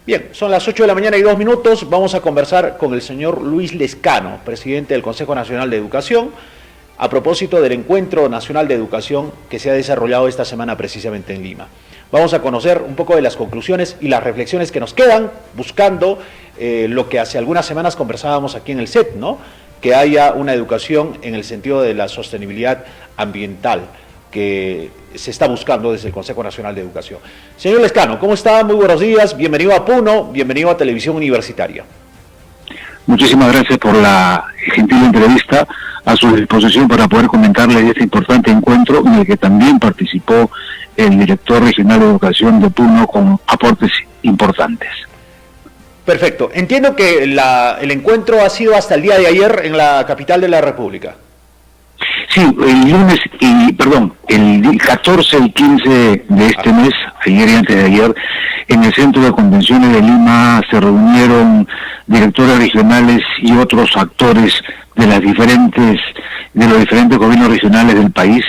Bien, son las 8 de la mañana y 2 minutos. Vamos a conversar con el señor Luis Lezcano, presidente del Consejo Nacional de Educación, a propósito del Encuentro Nacional de Educación que se ha desarrollado esta semana precisamente en Lima. Vamos a conocer un poco de las conclusiones y las reflexiones que nos quedan, buscando lo que hace algunas semanas conversábamos aquí en el CET, ¿no? Que haya una educación en el sentido de la sostenibilidad ambiental que se está buscando desde el Consejo Nacional de Educación. Señor Lezcano, ¿cómo está? Muy buenos días, bienvenido a Puno, bienvenido a Televisión Universitaria. Muchísimas gracias por la gentil entrevista, a su disposición para poder comentarle de este importante encuentro en el que también participó el director regional de educación de Puno con aportes importantes. Perfecto, entiendo que el encuentro ha sido hasta el día de ayer en la capital de la República. Sí, el 14 y 15 de este mes, ayer y antes de ayer, en el Centro de Convenciones de Lima se reunieron directores regionales y otros actores de los diferentes gobiernos regionales del país,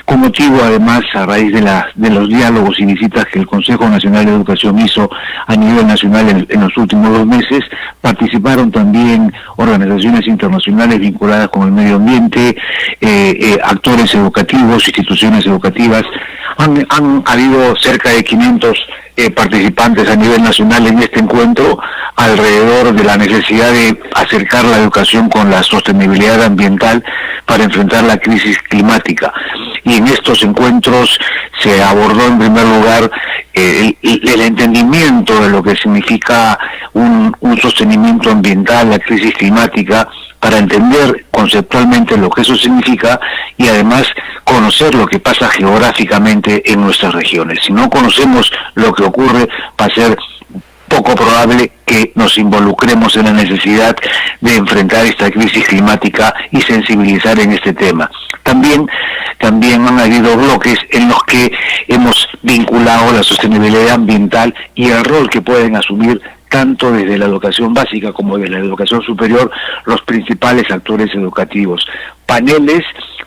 con motivo además a raíz de los diálogos y visitas que el Consejo Nacional de Educación hizo a nivel nacional en los últimos 2 meses. Participaron también organizaciones internacionales vinculadas con el medio ambiente, actores educativos, instituciones educativas. Han habido cerca de 500 participantes a nivel nacional en este encuentro alrededor de la necesidad de acercar la educación con la sostenibilidad ambiental para enfrentar la crisis climática. Y en estos encuentros se abordó en primer lugar el entendimiento de lo que significa un sostenimiento ambiental, la crisis climática, para entender conceptualmente lo que eso significa y además conocer lo que pasa geográficamente en nuestras regiones. Si no conocemos lo que ocurre, va a ser poco probable que nos involucremos en la necesidad de enfrentar esta crisis climática y sensibilizar en este tema. También han habido bloques en los que hemos vinculado la sostenibilidad ambiental y el rol que pueden asumir tanto desde la educación básica como desde la educación superior los principales actores educativos.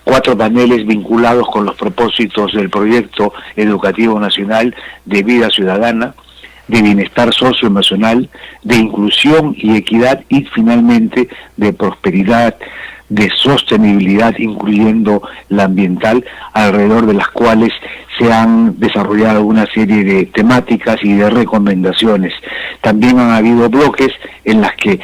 4 paneles vinculados con los propósitos del proyecto educativo nacional de vida ciudadana, de bienestar socioemocional, de inclusión y equidad y finalmente de prosperidad, de sostenibilidad, incluyendo la ambiental, alrededor de las cuales se han desarrollado una serie de temáticas y de recomendaciones. También han habido bloques en las que,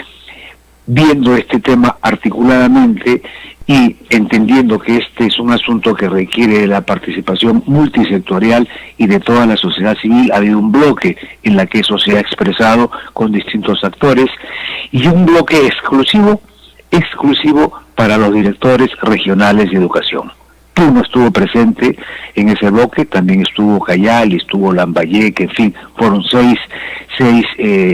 viendo este tema articuladamente y entendiendo que este es un asunto que requiere de la participación multisectorial y de toda la sociedad civil, ha habido un bloque en la que eso se ha expresado con distintos actores y un bloque exclusivo para los directores regionales de educación. Puno estuvo presente en ese bloque, también estuvo Cayali, estuvo Lambayeque, en fin, fueron seis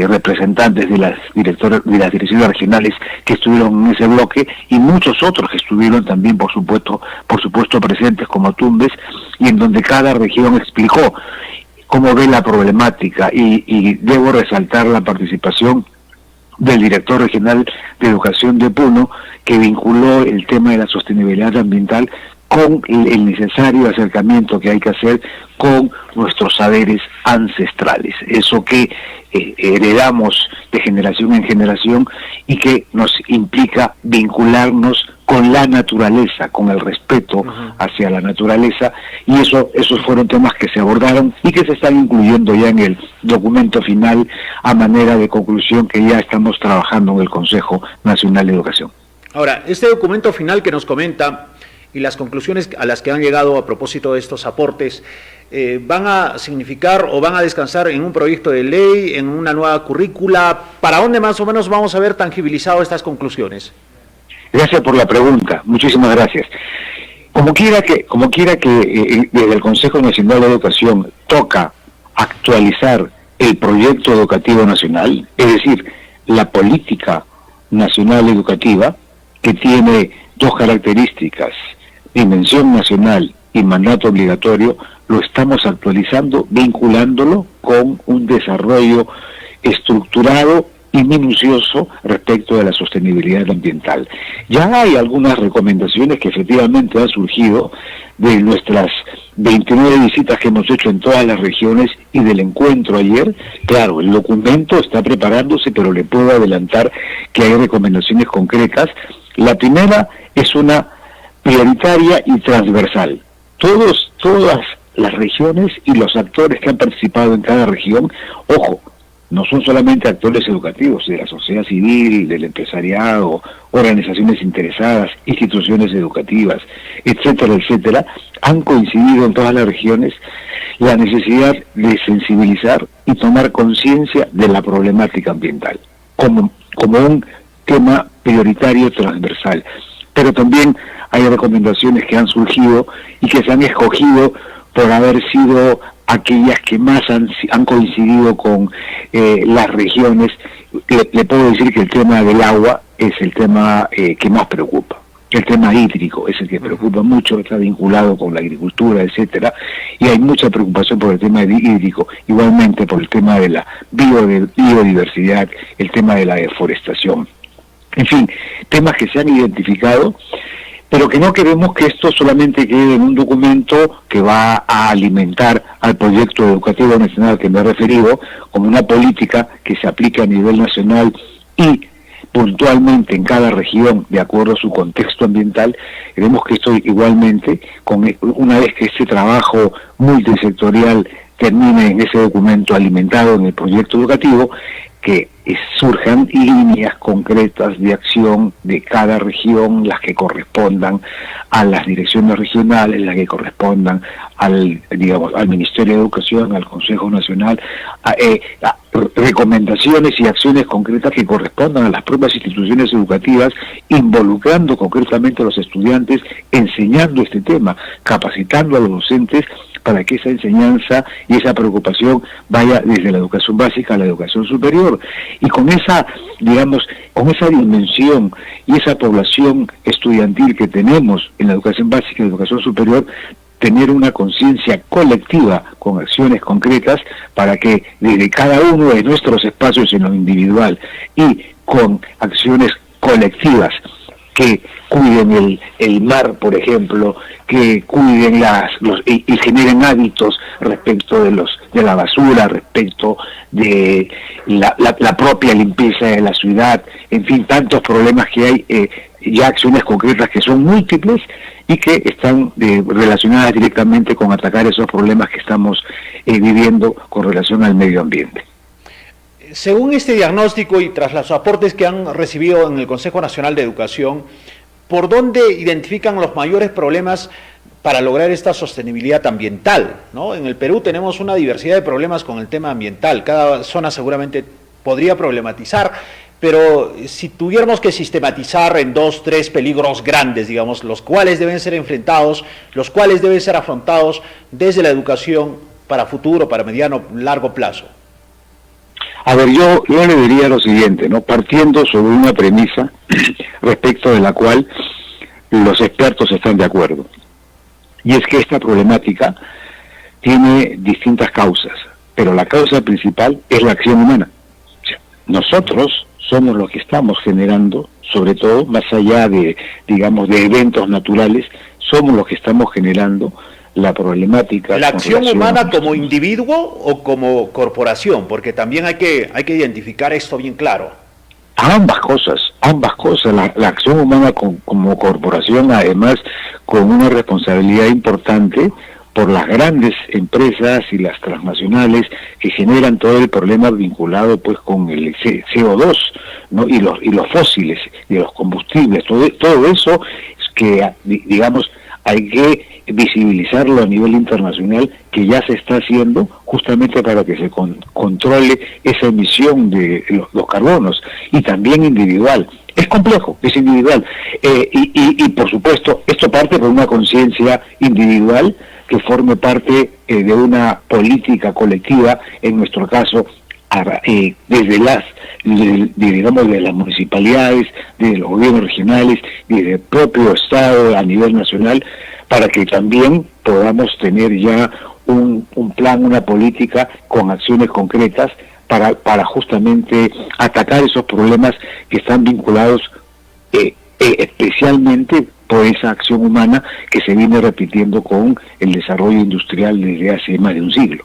representantes de las direcciones regionales que estuvieron en ese bloque y muchos otros que estuvieron también, por supuesto presentes como Tumbes, y en donde cada región explicó cómo ve la problemática y debo resaltar la participación del director regional de educación de Puno, que vinculó el tema de la sostenibilidad ambiental con el necesario acercamiento que hay que hacer con nuestros saberes ancestrales, eso que heredamos de generación en generación y que nos implica vincularnos con la naturaleza, con el respeto hacia la naturaleza, y esos fueron temas que se abordaron y que se están incluyendo ya en el documento final a manera de conclusión que ya estamos trabajando en el Consejo Nacional de Educación. Ahora, este documento final que nos comenta y las conclusiones a las que han llegado a propósito de estos aportes, ¿van a significar o van a descansar en un proyecto de ley, en una nueva currícula? ¿Para dónde más o menos vamos a ver tangibilizado estas conclusiones? Gracias por la pregunta, muchísimas gracias. Como quiera que desde el Consejo Nacional de Educación toca actualizar el proyecto educativo nacional, es decir, la política nacional educativa, que tiene 2 características, dimensión nacional y mandato obligatorio, lo estamos actualizando, vinculándolo con un desarrollo estructurado y minucioso respecto de la sostenibilidad ambiental. Ya hay algunas recomendaciones que efectivamente han surgido de nuestras 29 visitas que hemos hecho en todas las regiones y del encuentro ayer. Claro, el documento está preparándose, pero le puedo adelantar que hay recomendaciones concretas. La primera es una prioritaria y transversal. Todas las regiones y los actores que han participado en cada región, ojo, no son solamente actores educativos, de la sociedad civil, del empresariado, organizaciones interesadas, instituciones educativas, etcétera, etcétera, han coincidido en todas las regiones la necesidad de sensibilizar y tomar conciencia de la problemática ambiental, como un tema prioritario transversal. Pero también hay recomendaciones que han surgido y que se han escogido por haber sido aquellas que más han coincidido con las regiones. Le puedo decir que el tema del agua es el tema que más preocupa. El tema hídrico es el que preocupa mucho, está vinculado con la agricultura, etcétera, y hay mucha preocupación por el tema hídrico, igualmente por el tema de la biodiversidad, el tema de la deforestación. En fin, temas que se han identificado, pero que no queremos que esto solamente quede en un documento que va a alimentar al proyecto educativo nacional que me he referido, como una política que se aplique a nivel nacional y puntualmente en cada región de acuerdo a su contexto ambiental. Queremos que esto igualmente, una vez que este trabajo multisectorial termine en ese documento alimentado en el proyecto educativo, que surjan líneas concretas de acción de cada región, las que correspondan a las direcciones regionales, las que correspondan al Ministerio de Educación, al Consejo Nacional, a recomendaciones y acciones concretas que correspondan a las propias instituciones educativas, involucrando concretamente a los estudiantes, enseñando este tema, capacitando a los docentes para que esa enseñanza y esa preocupación vaya desde la educación básica a la educación superior. Y con esa dimensión y esa población estudiantil que tenemos en la educación básica y la educación superior, tener una conciencia colectiva con acciones concretas para que desde cada uno de nuestros espacios en lo individual y con acciones colectivas que cuiden el mar, por ejemplo, que cuiden y generen hábitos respecto de la basura, respecto de la propia limpieza de la ciudad, en fin, tantos problemas que hay, ya acciones concretas que son múltiples y que están relacionadas directamente con atacar esos problemas que estamos viviendo con relación al medio ambiente. Según este diagnóstico y tras los aportes que han recibido en el Consejo Nacional de Educación, ¿por dónde identifican los mayores problemas para lograr esta sostenibilidad ambiental, ¿no? En el Perú tenemos una diversidad de problemas con el tema ambiental. Cada zona seguramente podría problematizar, pero si tuviéramos que sistematizar en 2, 3 peligros grandes, digamos, los cuales deben ser enfrentados, los cuales deben ser afrontados desde la educación para futuro, para mediano, largo plazo. A ver, yo le diría lo siguiente, ¿no? Partiendo sobre una premisa respecto de la cual los expertos están de acuerdo, y es que esta problemática tiene distintas causas, pero la causa principal es la acción humana. O sea, nosotros somos los que estamos generando, sobre todo, más allá de eventos naturales, somos los que estamos generando la problemática. ¿La acción humana como individuo o como corporación? Porque también hay que identificar esto bien claro. Ambas cosas. La acción humana como corporación, además, con una responsabilidad importante por las grandes empresas y las transnacionales que generan todo el problema vinculado pues con el CO2, ¿no? y los fósiles y los combustibles, todo eso es que hay que visibilizarlo a nivel internacional, que ya se está haciendo justamente para que se controle esa emisión de los carbonos, y también individual. Es complejo, es individual, y por supuesto esto parte por una conciencia individual que forme parte de una política colectiva, en nuestro caso desde las municipalidades, desde los gobiernos regionales, desde el propio Estado a nivel nacional, para que también podamos tener ya un plan, una política con acciones concretas para justamente atacar esos problemas que están vinculados especialmente por esa acción humana que se viene repitiendo con el desarrollo industrial desde hace más de un siglo.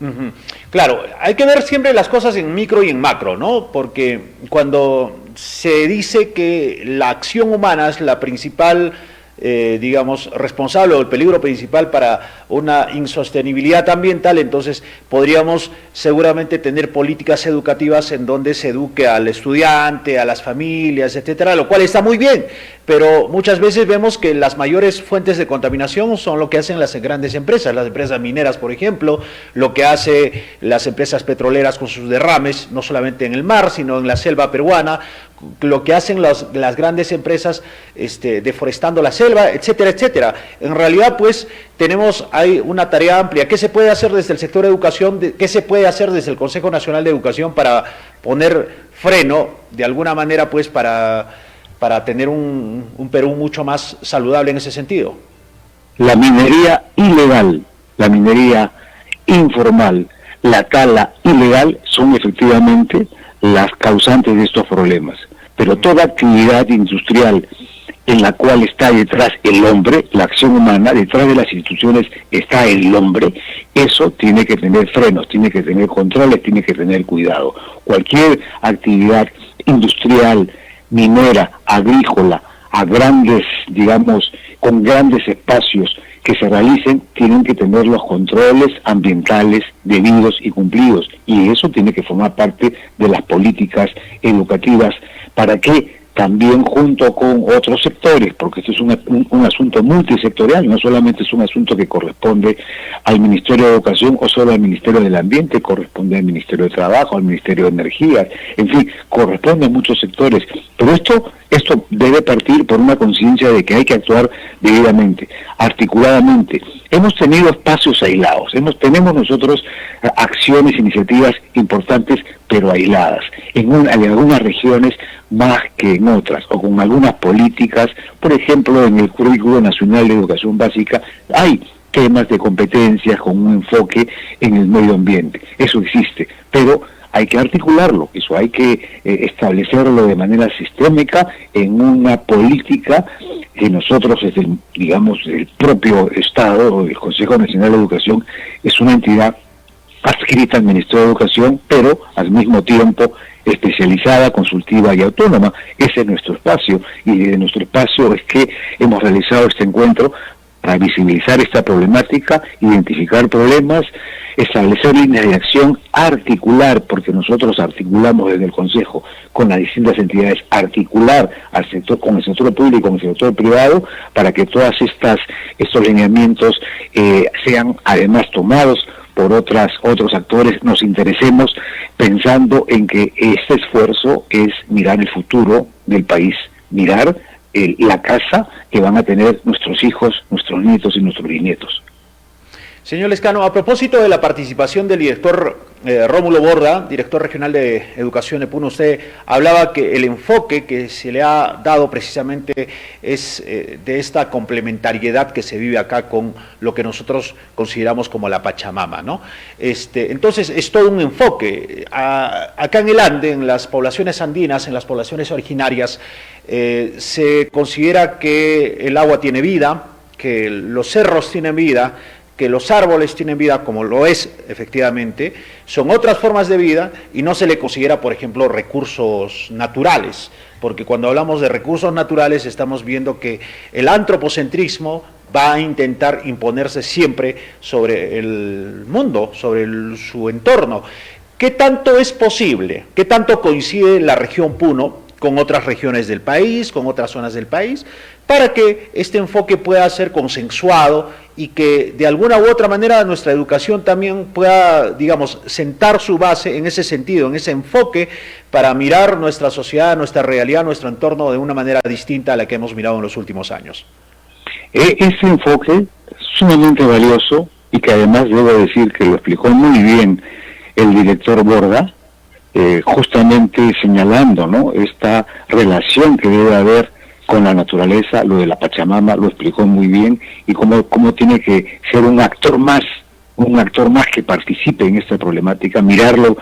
Uh-huh. Claro, hay que ver siempre las cosas en micro y en macro, ¿no? Porque cuando se dice que la acción humana es la principal, digamos, responsable o el peligro principal para una insostenibilidad ambiental, entonces podríamos seguramente tener políticas educativas en donde se eduque al estudiante, a las familias, etcétera, lo cual está muy bien, pero muchas veces vemos que las mayores fuentes de contaminación son lo que hacen las grandes empresas, las empresas mineras, por ejemplo, lo que hace las empresas petroleras con sus derrames, no solamente en el mar, sino en la selva peruana, lo que hacen las grandes empresas deforestando la selva, etcétera, etcétera. En realidad, pues, hay una tarea amplia. ¿Qué se puede hacer desde el sector de educación? ¿Qué se puede hacer desde el Consejo Nacional de Educación para poner freno, de alguna manera, pues, para tener un Perú mucho más saludable en ese sentido? La minería ilegal, la minería informal, la tala ilegal son efectivamente las causantes de estos problemas. Pero toda actividad industrial en la cual está detrás el hombre, la acción humana, detrás de las instituciones está el hombre, eso tiene que tener frenos, tiene que tener controles, tiene que tener cuidado. Cualquier actividad industrial, minera, agrícola, a grandes, digamos, con grandes espacios que se realicen, tienen que tener los controles ambientales debidos y cumplidos, y eso tiene que formar parte de las políticas educativas para que también junto con otros sectores, porque esto es un asunto multisectorial, no solamente es un asunto que corresponde al Ministerio de Educación o solo al Ministerio del Ambiente, corresponde al Ministerio de Trabajo, al Ministerio de Energía, en fin, corresponde a muchos sectores, pero esto debe partir por una conciencia de que hay que actuar debidamente, articuladamente. Hemos tenido espacios aislados, tenemos nosotros acciones, iniciativas importantes, pero aisladas, en algunas regiones más que en otras, o con algunas políticas. Por ejemplo, en el Currículo Nacional de Educación Básica hay temas de competencias con un enfoque en el medio ambiente, eso existe, pero hay que articularlo, eso hay que establecerlo de manera sistémica en una política que nosotros, desde el propio Estado o el Consejo Nacional de Educación, es una entidad adscrita al Ministerio de Educación, pero al mismo tiempo especializada, consultiva y autónoma. Ese es nuestro espacio, y de nuestro espacio es que hemos realizado este encuentro para visibilizar esta problemática, identificar problemas, establecer líneas de acción, articular, porque nosotros articulamos desde el Consejo con las distintas entidades, articular al sector, con el sector público, con el sector privado, para que todas estos lineamientos sean además tomados por otros actores, nos interesemos pensando en que este esfuerzo es mirar el futuro del país, mirar la casa que van a tener nuestros hijos, nuestros nietos y nuestros bisnietos. Señor Lescano, a propósito de la participación del director Rómulo Borda, director regional de Educación de Puno, usted hablaba que el enfoque que se le ha dado precisamente es de esta complementariedad que se vive acá con lo que nosotros consideramos como la Pachamama, ¿no? Entonces es todo un enfoque. Acá en el Ande, en las poblaciones andinas, en las poblaciones originarias, se considera que el agua tiene vida, que los cerros tienen vida, que los árboles tienen vida, como lo es efectivamente, son otras formas de vida y no se le considera, por ejemplo, recursos naturales, porque cuando hablamos de recursos naturales estamos viendo que el antropocentrismo va a intentar imponerse siempre sobre el mundo, sobre su entorno. ¿Qué tanto es posible? ¿Qué tanto coincide la región Puno con otras regiones del país, con otras zonas del país, para que este enfoque pueda ser consensuado y que de alguna u otra manera nuestra educación también pueda, digamos, sentar su base en ese sentido, en ese enfoque, para mirar nuestra sociedad, nuestra realidad, nuestro entorno de una manera distinta a la que hemos mirado en los últimos años? Ese enfoque sumamente valioso, y que además debo decir que lo explicó muy bien el director Borda, justamente señalando, ¿no?, esta relación que debe haber con la naturaleza. Lo de la Pachamama lo explicó muy bien, y cómo tiene que ser un actor más un actor más que participe en esta problemática, mirarlo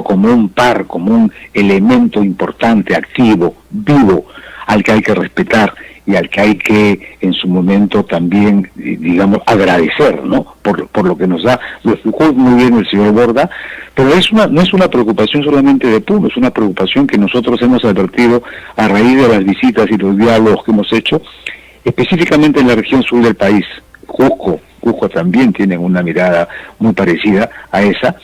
como un par, como un elemento importante, activo, vivo, al que hay que respetar y al que hay que en su momento también, digamos, agradecer, ¿no? Por lo que nos da. Lo explicó muy bien el señor Borda, pero no es una preocupación solamente de Puno, es una preocupación que nosotros hemos advertido a raíz de las visitas y los diálogos que hemos hecho, específicamente en la región sur del país. Cusco también tienen una mirada muy parecida a esa,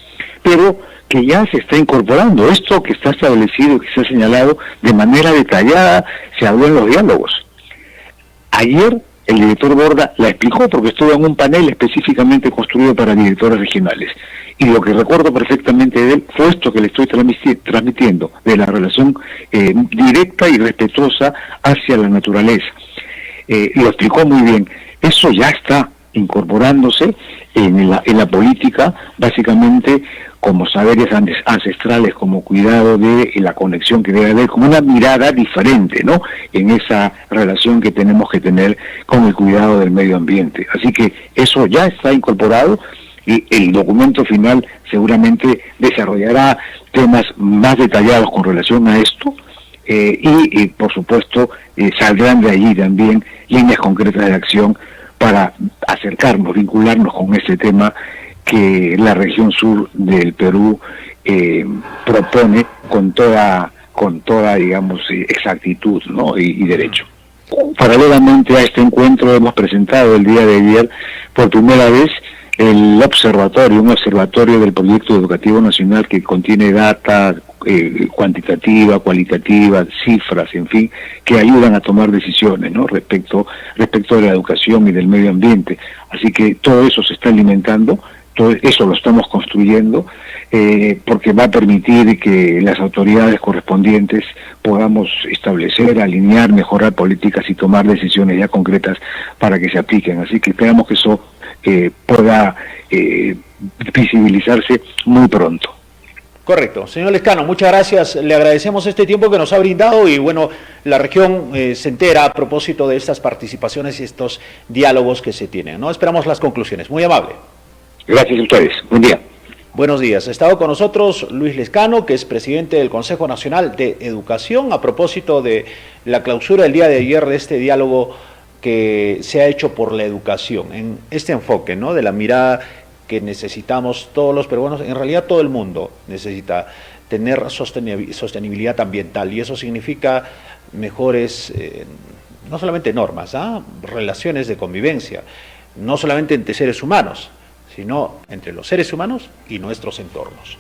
pero que ya se está incorporando. Esto que está establecido, que se ha señalado de manera detallada, se habló en los diálogos. Ayer el director Borda la explicó porque estuvo en un panel específicamente construido para directores regionales. Y lo que recuerdo perfectamente de él fue esto que le estoy transmitiendo, de la relación directa y respetuosa hacia la naturaleza. Lo explicó muy bien. Eso ya está incorporándose en la política, básicamente como saberes ancestrales, como cuidado de la conexión que debe haber, como una mirada diferente, ¿no?, en esa relación que tenemos que tener con el cuidado del medio ambiente. Así que eso ya está incorporado y el documento final seguramente desarrollará temas más detallados con relación a esto, y por supuesto saldrán de allí también líneas concretas de acción para acercarnos, vincularnos con este tema que la región sur del Perú propone con toda digamos, exactitud, ¿no?, y derecho. Paralelamente a este encuentro hemos presentado el día de ayer por primera vez un observatorio del Proyecto Educativo Nacional que contiene data cuantitativa, cualitativa, cifras, en fin, que ayudan a tomar decisiones, ¿no?, respecto de la educación y del medio ambiente. Así que todo eso se está alimentando, todo eso lo estamos construyendo, porque va a permitir que las autoridades correspondientes podamos establecer, alinear, mejorar políticas y tomar decisiones ya concretas para que se apliquen. Así que esperamos que eso pueda visibilizarse muy pronto. Correcto. Señor Lescano, muchas gracias. Le agradecemos este tiempo que nos ha brindado y bueno, la región se entera a propósito de estas participaciones y estos diálogos que se tienen, ¿no? Esperamos las conclusiones. Muy amable. Gracias a ustedes. Buen día. Buenos días. Ha estado con nosotros Luis Lescano, que es presidente del Consejo Nacional de Educación, a propósito de la clausura el día de ayer de este diálogo que se ha hecho por la educación, en este enfoque, ¿no?, de la mirada que necesitamos todos los peruanos, en realidad todo el mundo necesita tener sostenibilidad ambiental, y eso significa mejores, no solamente normas, relaciones de convivencia, no solamente entre seres humanos, sino entre los seres humanos y nuestros entornos.